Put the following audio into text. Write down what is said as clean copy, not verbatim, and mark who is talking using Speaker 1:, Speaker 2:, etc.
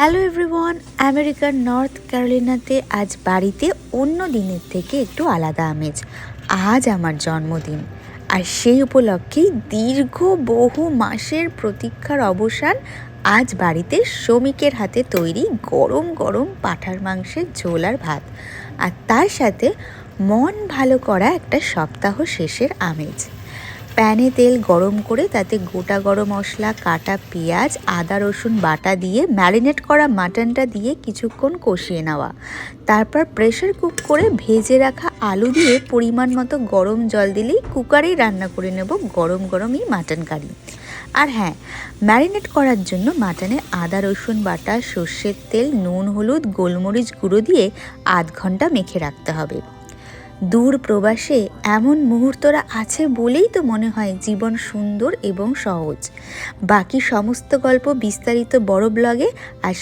Speaker 1: Hello everyone, আমেরিকার north ক্যারোলিনাতে আজ বাড়িতে অন্য দিনের থেকে একটু আলাদা আমেজ। আজ আমার জন্মদিন, আর সেই উপলক্ষেই দীর্ঘ বহু মাসের প্রতীক্ষার অবসান। আজ বাড়িতে শ্রমিকের হাতে তৈরি গরম গরম পাঁঠার মাংসের ঝোল আর ভাত, আর তার সাথে মন ভালো করা একটা সপ্তাহ শেষের আমেজ। প্যানে তেল গরম করে তাতে গোটা গরম মশলা, কাটা পেঁয়াজ, আদা রসুন বাটা দিয়ে ম্যারিনেট করা মাটনটা দিয়ে কিছুক্ষণ কষিয়ে নেওয়া। তারপর প্রেশার কুক করে ভেজে রাখা আলু দিয়ে পরিমাণ মতো গরম জল দিলেই কুকারেই রান্না করে নেব গরম গরম এই মাটন কারি। আর হ্যাঁ, ম্যারিনেট করার জন্য মাটনে আদা রসুন বাটা, সর্ষের তেল, নুন, হলুদ, গোলমরিচ গুঁড়ো দিয়ে আধ ঘন্টা মেখে রাখতে হবে। দূর প্রবাসে এমন মুহূর্তরা আছে বলেই তো মনে হয় জীবন সুন্দর এবং সহজ। বাকি সমস্ত গল্প বিস্তারিত বড় ব্লগে। আর